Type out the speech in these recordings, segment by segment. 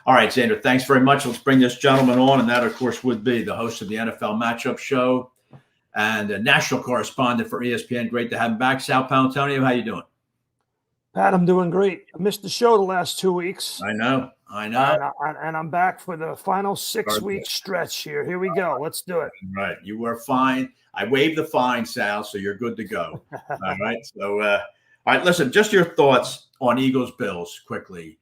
All right, Xander, thanks very much. Let's bring this gentleman on, and that, of course, would be the host of the NFL Matchup Show and a national correspondent for ESPN. Great to have him back. Sal Paolantonio, how you doing? Pat, I'm doing great. I missed the show the last 2 weeks. I know. And I'm back for the final 6-week stretch here. Here we go. Let's do it. Right. You were fine. I waived the fine, Sal, so you're good to go. All right. So, all right, listen, just your thoughts on Eagles-Bills quickly.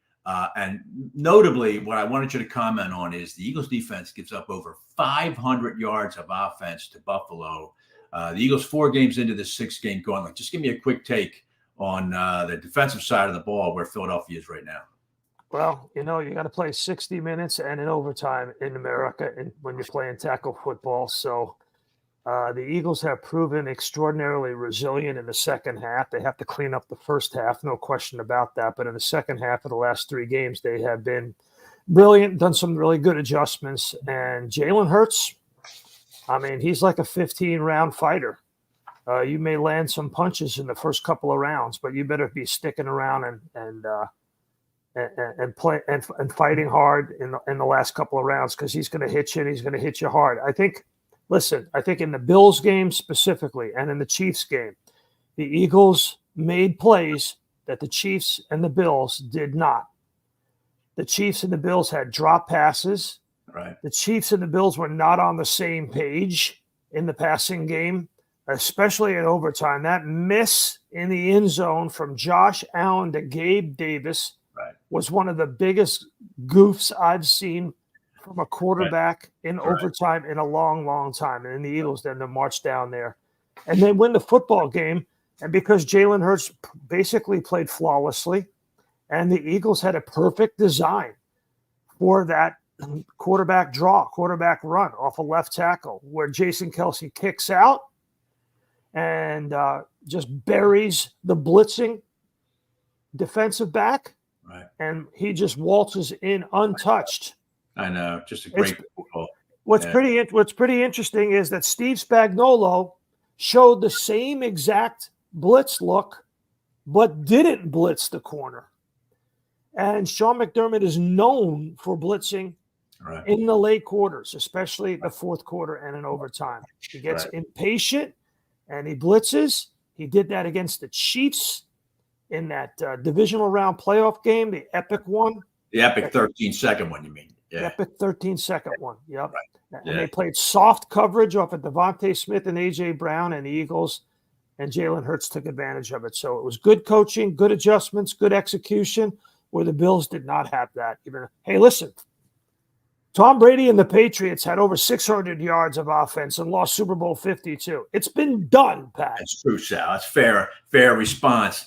And notably, what I wanted you to comment on is the Eagles defense gives up over 500 yards of offense to Buffalo. The Eagles 4 games into this 6-game gauntlet. Just give me a quick take on the defensive side of the ball where Philadelphia is right now. Well, you got to play 60 minutes and in overtime in America when you're playing tackle football. So the Eagles have proven extraordinarily resilient in the second half. They have to clean up the first half, no question about that. But in the second half of the last 3 games, they have been brilliant, done some really good adjustments. And Jalen Hurts, I mean, he's like a 15-round fighter. You may land some punches in the first couple of rounds, but you better be sticking around and fighting hard in the last couple of rounds, because he's going to hit you and he's going to hit you hard. I think in the Bills game specifically and in the Chiefs game, the Eagles made plays that the Chiefs and the Bills did not. The Chiefs and the Bills had drop passes. Right. The Chiefs and the Bills were not on the same page in the passing game, especially in overtime. That miss in the end zone from Josh Allen to Gabe Davis was one of the biggest goofs I've seen from a quarterback in overtime in a long, long time. And the Eagles then to march down there. And they win the football game. And because Jalen Hurts basically played flawlessly, and the Eagles had a perfect design for that quarterback run off a left tackle where Jason Kelce kicks out and just buries the blitzing defensive back. Right. And he just waltzes in untouched. I know, just a great football. What's pretty interesting is that Steve Spagnuolo showed the same exact blitz look, but didn't blitz the corner. And Sean McDermott is known for blitzing in the late quarters, especially the fourth quarter and in overtime. He gets impatient and he blitzes. He did that against the Chiefs in that divisional round playoff game, the epic one. The epic 13-second one, you mean? Yeah. The epic 13-second one, yep. Right. And they played soft coverage off of Devontae Smith and A.J. Brown and the Eagles, and Jalen Hurts took advantage of it. So it was good coaching, good adjustments, good execution, where the Bills did not have that. Hey, listen, Tom Brady and the Patriots had over 600 yards of offense and lost Super Bowl 52. It's been done, Pat. That's true, Sal. That's fair response.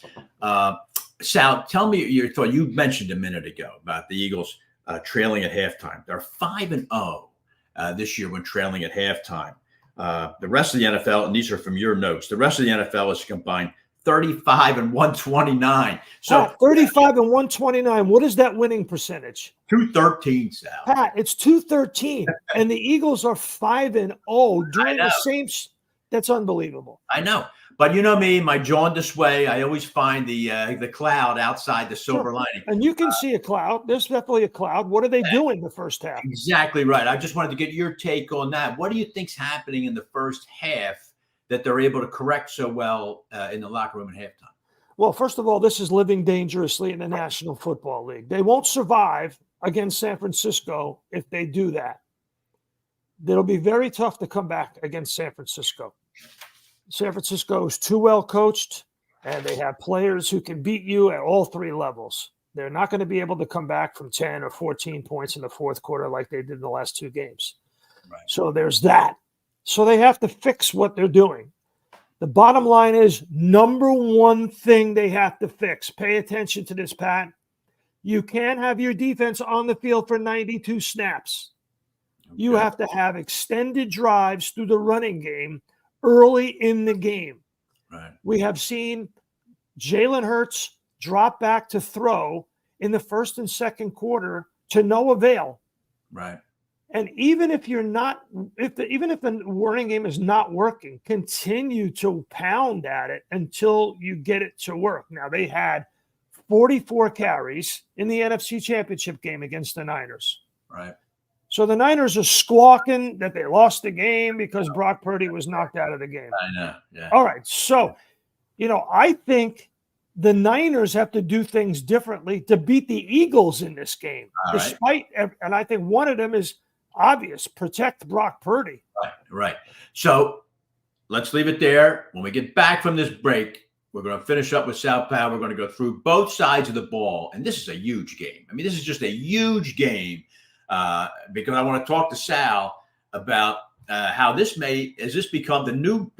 Sal, tell me your thought. You mentioned a minute ago about the Eagles trailing at halftime. They're 5-0 this year when trailing at halftime. The rest of the NFL, and these are from your notes, the rest of the NFL is combined 35 and 129. So Pat, 35 and 129. What is that winning percentage? 213, Sal. Pat, it's 213, and the Eagles are 5-0 during the same. That's unbelievable. I know, but you know me, my jaundiced way. I always find the cloud outside the silver lining. And you can see a cloud. There's definitely a cloud. What are they doing the first half? Exactly right. I just wanted to get your take on that. What do you think's happening in the first half that they're able to correct so well in the locker room at halftime? Well, first of all, this is living dangerously in the National Football League. They won't survive against San Francisco if they do that. It'll be very tough to come back against San Francisco. San Francisco is too well coached, and they have players who can beat you at all 3 levels. They're not going to be able to come back from 10 or 14 points in the fourth quarter like they did in the last 2 games. Right. So there's that. So they have to fix what they're doing. The bottom line is, number one thing they have to fix, pay attention to this, Pat. You can't have your defense on the field for 92 snaps. Okay. You have to have extended drives through the running game early in the game. Right. We have seen Jalen Hurts drop back to throw in the first and second quarter to no avail. Right. And even if you're not, even if the running game is not working, continue to pound at it until you get it to work. Now, they had 44 carries in the NFC Championship game against the Niners. Right. So the Niners are squawking that they lost the game because Brock Purdy was knocked out of the game. I know. Yeah. All right. So, I think the Niners have to do things differently to beat the Eagles in this game. And I think one of them is obvious: protect Brock Purdy. Right. So let's leave it there. When we get back from this break, we're going to finish up with Sal Pao. We're going to go through both sides of the ball. And this is a huge game. I mean, this is just a huge game because I want to talk to Sal about how has this become the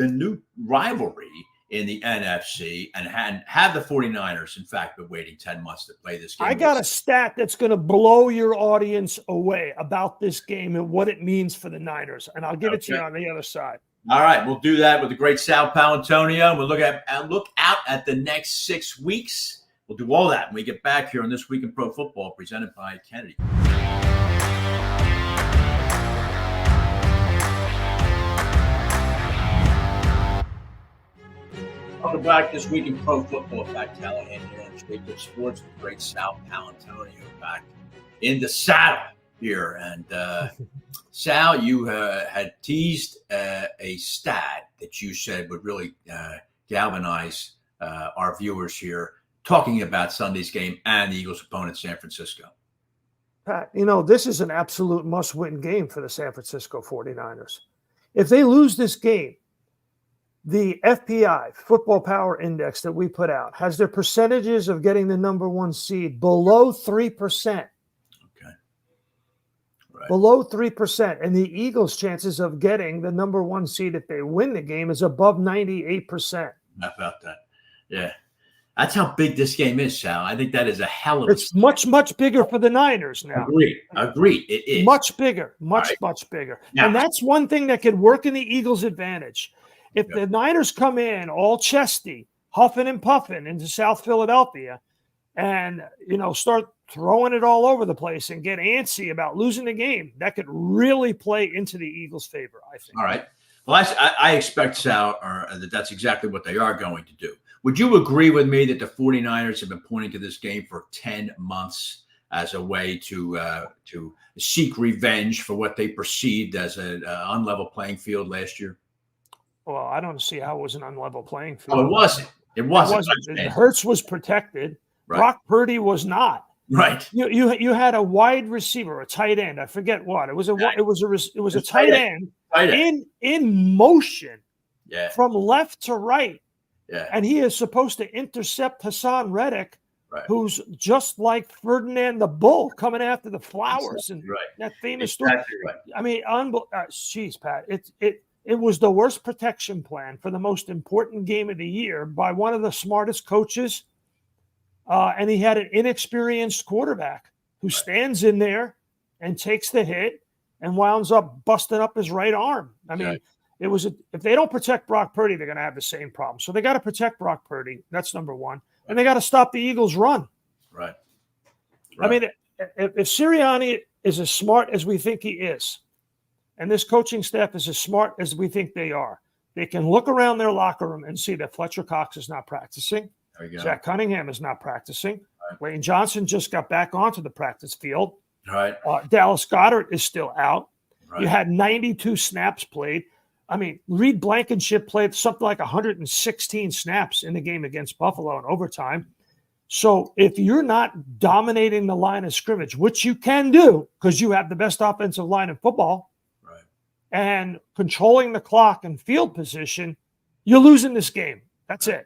new rivalry in the NFC, and have the 49ers, in fact, been waiting 10 months to play this game. I got a stat that's going to blow your audience away about this game and what it means for the Niners, and I'll give it to you on the other side. All right, we'll do that with the great Sal Paolantonio. We'll look out at the next 6 weeks. We'll do all that when we get back here on This Week in Pro Football, presented by Kennedy. Welcome back This Week in Pro Football. Pat Callahan here on JAKIB Sports with great Sal Paolantonio back in the saddle here. And Sal, you had teased a stat that you said would really galvanize our viewers here, talking about Sunday's game and the Eagles' opponent, San Francisco. Pat, this is an absolute must-win game for the San Francisco 49ers. If they lose this game, the FPI, Football Power Index, that we put out has their percentages of getting the number 1 seed below 3%. Okay. Right. Below 3%. And the Eagles' chances of getting the number 1 seed if they win the game is above 98%. How about that? Yeah. That's how big this game is, Sal. I think that is a hell of It's much, much bigger for the Niners now. Agreed. It is. Much bigger. Much bigger. Now, and that's one thing that could work in the Eagles' advantage. If the Niners come in all chesty, huffing and puffing into South Philadelphia and, start throwing it all over the place and get antsy about losing the game, that could really play into the Eagles' favor, I think. All right. Well, I expect, Sal, that that's exactly what they are going to do. Would you agree with me that the 49ers have been pointing to this game for 10 months as a way to seek revenge for what they perceived as an unlevel playing field last year? Well, I don't see how it was an unlevel playing field. Oh, it wasn't. It wasn't. Hurts was protected. Right. Brock Purdy was not. Right. You had a wide receiver, a tight end. I forget what. It was a tight end in motion from left to right. Yeah. And he is supposed to intercept Hassan Reddick, who's just like Ferdinand the Bull coming after the flowers. And that famous story. Right. I mean, geez, Pat, it was the worst protection plan for the most important game of the year by one of the smartest coaches. And he had an inexperienced quarterback who stands in there and takes the hit and winds up busting up his right arm. I mean, if they don't protect Brock Purdy, they're going to have the same problem. So they got to protect Brock Purdy. That's number one. And they got to stop the Eagles' run. Right. I mean, if Sirianni is as smart as we think he is, and this coaching staff is as smart as we think they are, they can look around their locker room and see that Fletcher Cox is not practicing. Jack Cunningham is not practicing. Right. Lane Johnson just got back onto the practice field. Right. Dallas Goedert is still out. Right. You had 92 snaps played. I mean, Reed Blankenship played something like 116 snaps in the game against Buffalo in overtime. So if you're not dominating the line of scrimmage, which you can do because you have the best offensive line in football, and controlling the clock and field position, you're losing this game. That's it.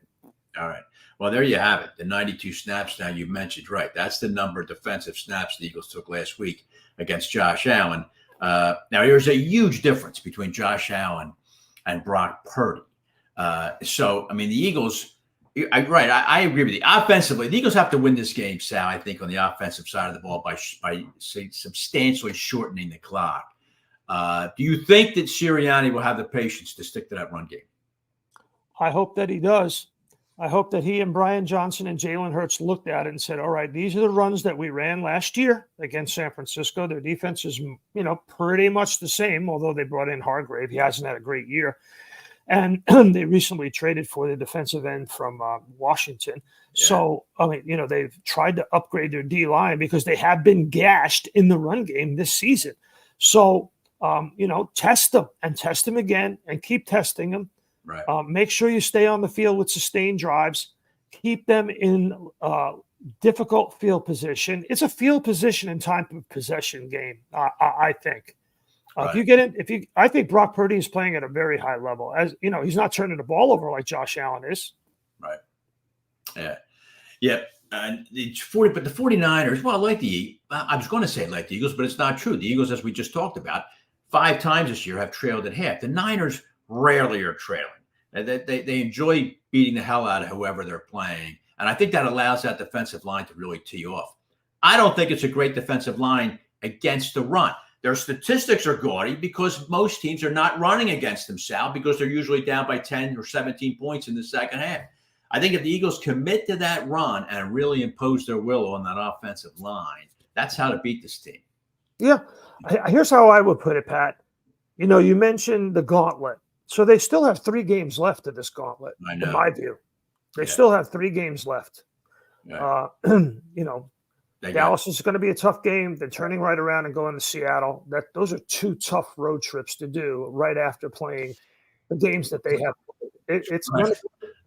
All right. Well, there you have it. The 92 snaps now you mentioned, right? That's the number of defensive snaps the Eagles took last week against Josh Allen. Now, there's a huge difference between Josh Allen and Brock Purdy. So, I mean, the Eagles, I agree with you. Offensively, the Eagles have to win this game, Sal, I think, on the offensive side of the ball by substantially shortening the clock. Do you think that Sirianni will have the patience to stick to that run game? I hope that he does. I hope that he and Brian Johnson and Jalen Hurts looked at it and said, all right, these are the runs that we ran last year against San Francisco. Their defense is, pretty much the same, although they brought in Hargrave. He hasn't had a great year. And they recently traded for the defensive end from Washington. Yeah. So, I mean, you know, they've tried to upgrade their D-line because they have been gashed in the run game this season. So, you know, test them and test them again and keep testing them. Right. Make sure you stay on the field with sustained drives. Keep them in difficult field position. It's a field position and time of possession game, I think. If you get in, I think Brock Purdy is playing at a very high level. As you know, he's not turning the ball over like Josh Allen is. Right. Yeah. Yeah. And but the 49ers, well, I was going to say like the Eagles, but it's not true. The Eagles, as we just talked about, 5 times this year have trailed at half. The Niners rarely are trailing. They enjoy beating the hell out of whoever they're playing. And I think that allows that defensive line to really tee off. I don't think it's a great defensive line against the run. Their statistics are gaudy because most teams are not running against them, Sal, because they're usually down by 10 or 17 points in the second half. I think if the Eagles commit to that run and really impose their will on that offensive line, that's how to beat this team. Yeah. Here's how I would put it, Pat. You know, you mentioned the gauntlet. So they still have 3 games left of this gauntlet, in my view. They still have 3 games left. Yeah. You know, Dallas is going to be a tough game. They're turning right around and going to Seattle. Those are 2 tough road trips to do right after playing the games that they have. It's right.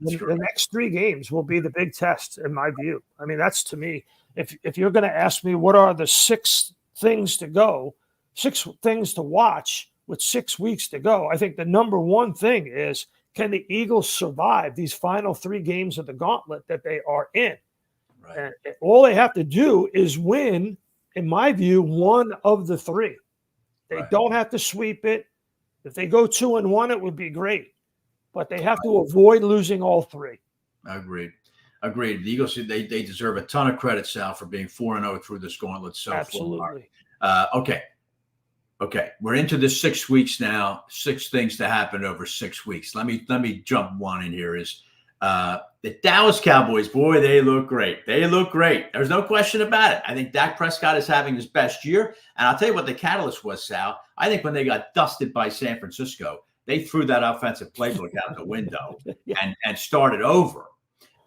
The next 3 games will be the big test, in my view. I mean, that's to me. If you're going to ask me what are the 6 things to go, 6 things to watch with 6 weeks to go, I think the number one thing is, can the Eagles survive these final 3 games of the gauntlet that they are in? Right. And all they have to do is win, in my view, 1 of the 3. They don't have to sweep it. If they go 2-1, it would be great. But they have to avoid losing all 3. Agreed. The Eagles, they deserve a ton of credit, Sal, for being 4-0 through this gauntlet so Absolutely. far. Okay. We're into the 6 weeks now. 6 things to happen over 6 weeks. Let me jump one in here. Is the Dallas Cowboys, boy, they look great. There's no question about it. I think Dak Prescott is having his best year. And I'll tell you what the catalyst was, Sal. I think when they got dusted by San Francisco, they threw that offensive playbook out the window and started over.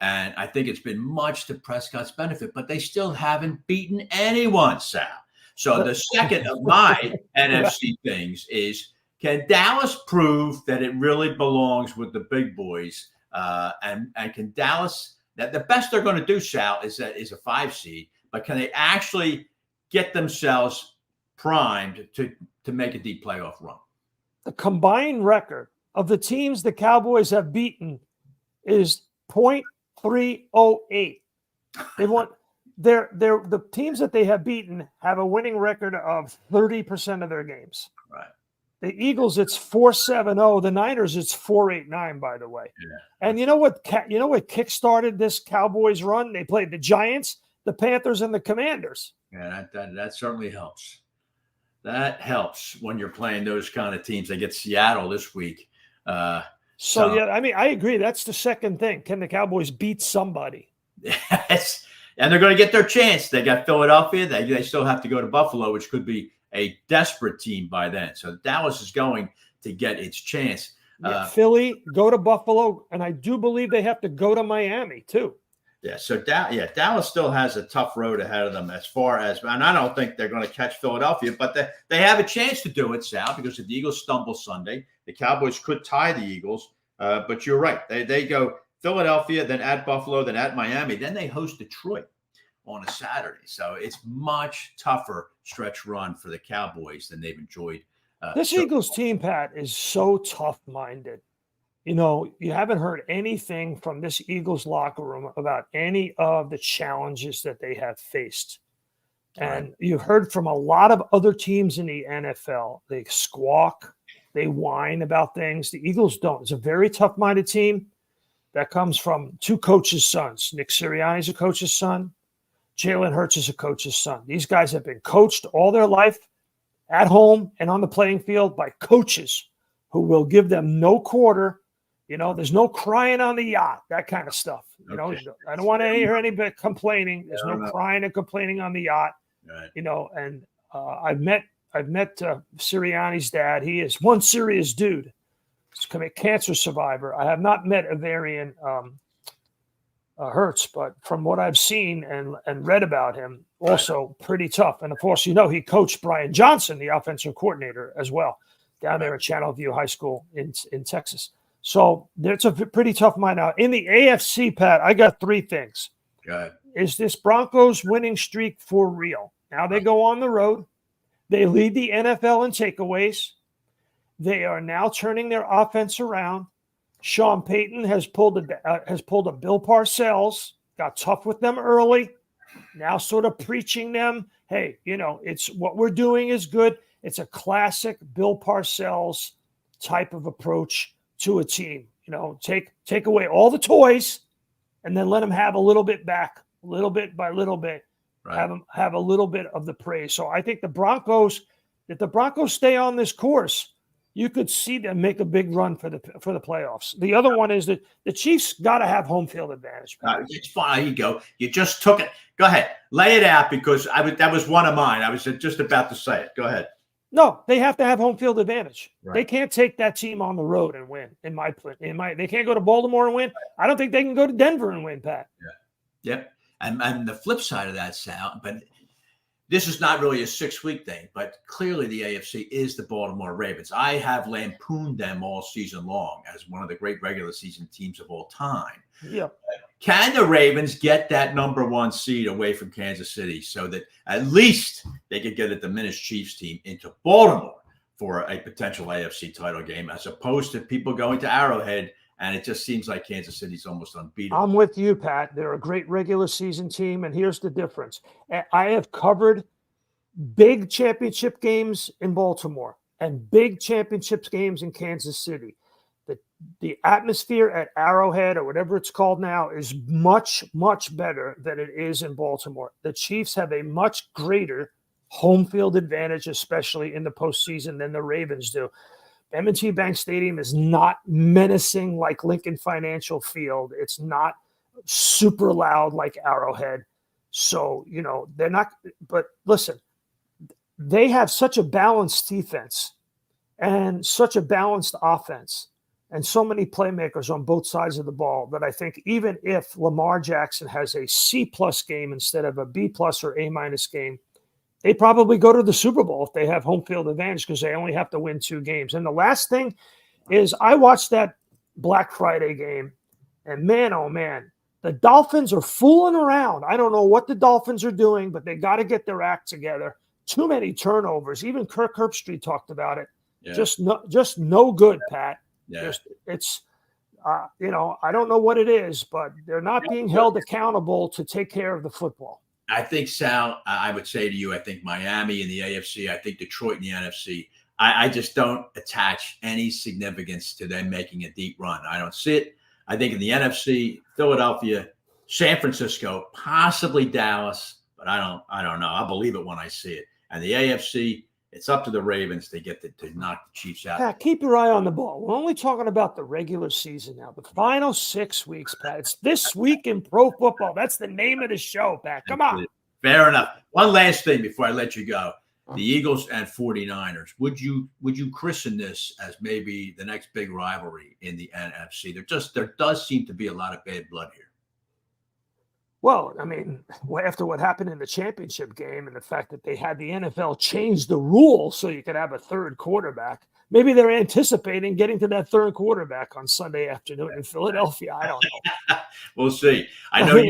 And I think it's been much to Prescott's benefit, but they still haven't beaten anyone, Sal. So the second of my NFC things is, can Dallas prove that it really belongs with the big boys? And can Dallas, that the best they're going to do, Sal, is a 5 seed, but can they actually get themselves primed to make a deep playoff run? The combined record of the teams the Cowboys have beaten is .308. They won. The teams that they have beaten have a winning record of 30% of their games. Right. The Eagles, it's 4-7-0. The Niners, it's 4-8-9. By the way. Yeah. And you know what kickstarted this Cowboys run? They played the Giants, the Panthers, and the Commanders. Yeah, that certainly helps. That helps when you're playing those kind of teams. They get Seattle this week. So yeah, I mean, I agree. That's the second thing. Can the Cowboys beat somebody? Yes. And they're going to get their chance. They got Philadelphia. They still have to go to Buffalo, which could be a desperate team by then. So Dallas is going to get its chance. Philly, go to Buffalo, and I do believe they have to go to Miami too. Yeah, so Dallas still has a tough road ahead of them as far as, and I don't think they're going to catch Philadelphia, but they have a chance to do it, Sal, because if the Eagles stumble Sunday, the Cowboys could tie the Eagles. But you're right. They go Philadelphia, then at Buffalo, then at Miami, then they host Detroit on a Saturday. So it's much tougher stretch run for the Cowboys than they've enjoyed. This Eagles team, Pat, is so tough-minded. You know, you haven't heard anything from this Eagles locker room about any of the challenges that they have faced. And you've heard from a lot of other teams in the NFL. They squawk, they whine about things. The Eagles don't. It's a very tough-minded team that comes from 2 coaches' sons. Nick Sirianni is a coach's son. Jalen Hurts is a coach's son. These guys have been coached all their life at home and on the playing field by coaches who will give them no quarter. You know, there's no crying on the yacht, that kind of stuff. You know, I don't want to hear anybody complaining. There's no crying and complaining on the yacht. Right. You know, and I've met Sirianni's dad. He is one serious dude. cancer survivor. I have not met Avarian Hertz, but from what I've seen and read about him, also pretty tough. And of course, he coached Brian Johnson, the offensive coordinator, as well, down there at Channelview High School in Texas. So it's a pretty tough mind out. In the AFC, Pat, I got three things. Go ahead. Is this Broncos winning streak for real? Now they go on the road. They lead the NFL in takeaways. They are now turning their offense around. Sean Payton has pulled a Bill Parcells, got tough with them early. Now sort of preaching them, hey, it's what we're doing is good. It's a classic Bill Parcells type of approach to a team. Take away all the toys and then let them have a little bit back, little bit by little bit. Right. Have a little bit of the praise. So I think if the Broncos stay on this course, you could see them make a big run for the playoffs. The other one is that the Chiefs got to have home field advantage. It's fine. There you go. You just took it. Go ahead. Lay it out because that was one of mine. I was just about to say it. Go ahead. No, they have to have home field advantage. Right. They can't take that team on the road and win. They can't go to Baltimore and win. I don't think they can go to Denver and win, Pat. Yeah. Yep. And the flip side of that, Sal, but this is not really a 6-week thing, but clearly the AFC is the Baltimore Ravens. I have lampooned them all season long as one of the great regular season teams of all time. Yep. Can the Ravens get that number 1 seed away from Kansas City so that at least they could get a diminished Chiefs team into Baltimore for a potential AFC title game, as opposed to people going to Arrowhead? And it just seems like Kansas City's almost unbeatable. I'm with you, Pat. They're a great regular season team, and here's the difference. I have covered big championship games in Baltimore and big championship games in Kansas City. The atmosphere at Arrowhead, or whatever it's called now, is much, much better than it is in Baltimore. The Chiefs have a much greater home field advantage, especially in the postseason, than the Ravens do. M&T Bank Stadium is not menacing like Lincoln Financial Field. It's not super loud like Arrowhead. So, they're not – but listen, they have such a balanced defense and such a balanced offense and so many playmakers on both sides of the ball that I think even if Lamar Jackson has a C-plus game instead of a B-plus or A-minus game, they probably go to the Super Bowl if they have home field advantage because they only have to win 2 games. And the last thing is I watched that Black Friday game, and man, oh, man, the Dolphins are fooling around. I don't know what the Dolphins are doing, but they got to get their act together. Too many turnovers. Even Kirk Herbstreit talked about it. Yeah. Just no good, Pat. Yeah. I don't know what it is, but they're not being held accountable to take care of the football. I think, Sal, I would say to you, I think Miami in the AFC, I think Detroit in the NFC, I just don't attach any significance to them making a deep run. I don't see it. I think in the NFC, Philadelphia, San Francisco, possibly Dallas, but I don't know. I'll believe it when I see it. And the AFC, it's up to the Ravens to get to knock the Chiefs out. Pat, keep your eye on the ball. We're only talking about the regular season now. The final 6 weeks, Pat. It's This Week in Pro Football. That's the name of the show, Pat. Come on. Fair enough. One last thing before I let you go. The Eagles and 49ers. Would you christen this as maybe the next big rivalry in the NFC? There does seem to be a lot of bad blood here. Well, I mean, after what happened in the championship game and the fact that they had the NFL change the rule so you could have a third quarterback, maybe they're anticipating getting to that third quarterback on Sunday afternoon in Philadelphia. I don't know. We'll see. I know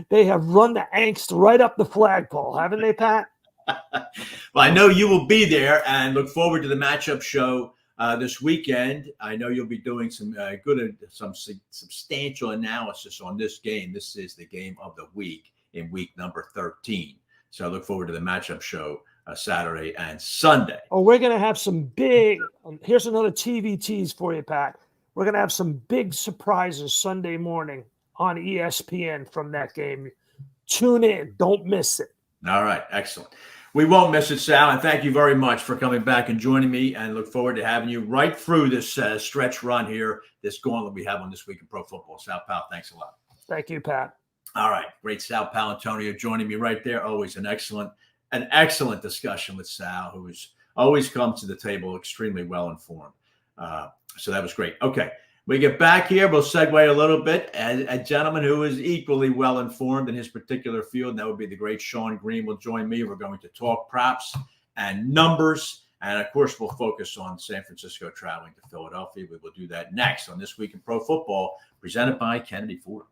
they have run the angst right up the flagpole, haven't they, Pat? Well, I know you will be there and look forward to the matchup show this weekend. I know you'll be doing some substantial analysis on this game. This is the game of the week in week number 13. So I look forward to the matchup show Saturday and Sunday. Oh, we're going to have some big here's another TV tease for you, Pat. We're going to have some big surprises Sunday morning on ESPN from that game. Tune in. Don't miss it. All right. Excellent. We won't miss it, Sal, and thank you very much for coming back and joining me, and look forward to having you right through this stretch run here, this gauntlet we have on This Week in Pro Football. Sal Pal, thanks a lot. Thank you, Pat. All right. Great Sal Paolantonio joining me right there. Always an excellent discussion with Sal, who's always come to the table extremely well informed. So that was great. Okay. We get back here. We'll segue a little bit. A gentleman who is equally well informed in his particular field, and that would be the great Sean Green, will join me. We're going to talk props and numbers. And of course, we'll focus on San Francisco traveling to Philadelphia. We will do that next on This Week in Pro Football, presented by Kennedy Ford.